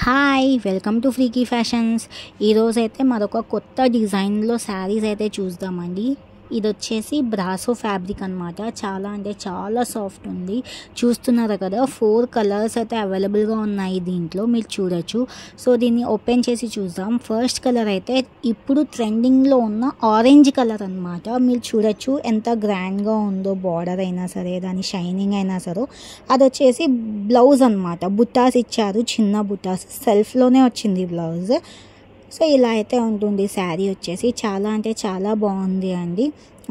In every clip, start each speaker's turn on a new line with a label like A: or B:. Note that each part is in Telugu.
A: Hi welcome to Freaky Fashions. ఈరోజైతే మరొక కొత్త డిజైన్లో శారీస్ అయితే చూద్దామండి. ఇది వచ్చేసి బ్రాసో ఫ్యాబ్రిక్ అనమాట. చాలా అంటే చాలా సాఫ్ట్ ఉంది. చూస్తున్నారు కదా, 4 కలర్స్ అయితే అవైలబుల్గా ఉన్నాయి దీంట్లో, మీరు చూడొచ్చు. సో దీన్ని ఓపెన్ చేసి చూద్దాం. ఫస్ట్ కలర్ అయితే ఇప్పుడు ట్రెండింగ్లో ఉన్న ఆరెంజ్ కలర్ అనమాట. మీరు చూడొచ్చు ఎంత గ్రాండ్గా ఉందో. బార్డర్ అయినా సరే, దాని షైనింగ్ అయినా సరే. అది వచ్చేసి బ్లౌజ్ అనమాట. బుట్టాస్ ఇచ్చారు, చిన్న బుట్టాస్, సెల్ఫ్లోనే వచ్చింది బ్లౌజ్. సో ఇలా అయితే ఉంటుంది శారీ వచ్చేసి. చాలా అంటే చాలా బాగుంది అండి.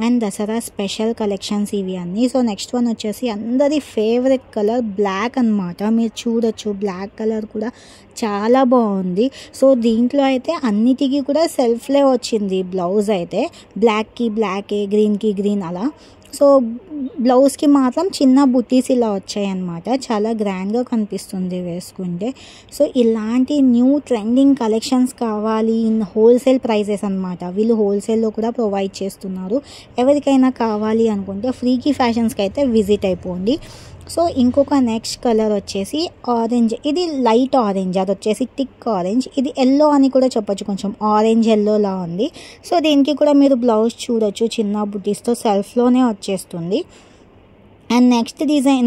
A: అండ్ దసరా స్పెషల్ కలెక్షన్స్ ఇవి అన్నీ. సో నెక్స్ట్ వన్ వచ్చేసి అందరి ఫేవరెట్ కలర్ బ్లాక్ అనమాట. మీరు చూడొచ్చు, బ్లాక్ కలర్ కూడా చాలా బాగుంది. సో దీంట్లో అయితే అన్నిటికీ కూడా సెల్ఫ్లే వచ్చింది బ్లౌజ్ అయితే. బ్లాక్కి బ్లాకే, గ్రీన్కి గ్రీన్ అలా. సో బ్లౌజ్కి మాత్రం చిన్న బుట్టీస్ ఇలా వచ్చాయి అన్నమాట. చాలా గ్రాండ్గా కనిపిస్తుంది వేసుకుంటే. సో ఇలాంటి న్యూ ట్రెండింగ్ కలెక్షన్స్ కావాలి ఇన్ హోల్సేల్ ప్రైజెస్ అనమాట. వీళ్ళు హోల్సేల్లో కూడా ప్రొవైడ్ చేస్తున్నారు. ఎవరికైనా కావాలి అనుకుంటే ఫ్రీకీ ఫ్యాషన్స్కి అయితే విజిట్ అయిపోండి. సో ఇంకొక నెక్స్ట్ కలర్ వచ్చేసి ఆరెంజ్. ఇది లైట్ ఆరెంజ్, అది వచ్చేసి థిక్ ఆరెంజ్. ఇది ఎల్లో అని కూడా చెప్పొచ్చు, కొంచెం ఆరెంజ్ ఎల్లోలా ఉంది. సో దీనికి కూడా మీరు బ్లౌజ్ చూడొచ్చు, చిన్న బుటీస్తో సెల్ఫ్లోనే వచ్చేస్తుంది. అండ్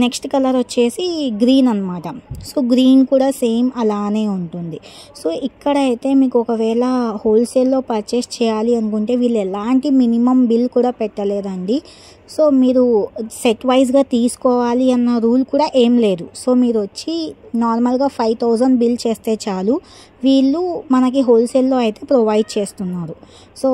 A: నెక్స్ట్ కలర్ వచ్చేసి గ్రీన్ అనమాట. సో గ్రీన్ కూడా సేమ్ అలానే ఉంటుంది. సో ఇక్కడ అయితే మీకు ఒకవేళ హోల్సేల్లో పర్చేస్ చేయాలి అనుకుంటే వీళ్ళు ఎలాంటి మినిమం బిల్ కూడా పెట్టలేదండి. సో మీరు సెట్ వైజ్గా తీసుకోవాలి అన్న రూల్ కూడా ఏం లేదు. సో మీరు వచ్చి నార్మల్గా 5000 బిల్ చేస్తే చాలు, వీళ్ళు మనకి హోల్సేల్లో అయితే ప్రొవైడ్ చేస్తున్నారు. సో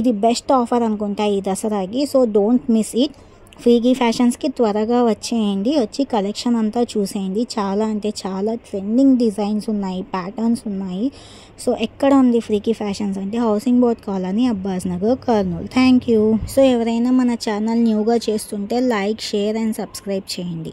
A: ఇది బెస్ట్ ఆఫర్ అనుకుంటా ఈ దసరాకి. So don't miss it. Freaky ఫ్యాషన్స్కి త్వరగా వచ్చేయండి, వచ్చి కలెక్షన్ అంతా చూసేయండి. చాలా అంటే చాలా ట్రెండింగ్ డిజైన్స్ ఉన్నాయి, ప్యాటర్న్స్ ఉన్నాయి. సో ఎక్కడ ఉంది ఫ్రీకీ ఫ్యాషన్స్ అంటే housing board colony, Abbas Nagar, Kurnool. Thank you. So ఎవరైనా మన ఛానల్ న్యూగా చేస్తుంటే లైక్, షేర్ అండ్ సబ్స్క్రైబ్ చేయండి.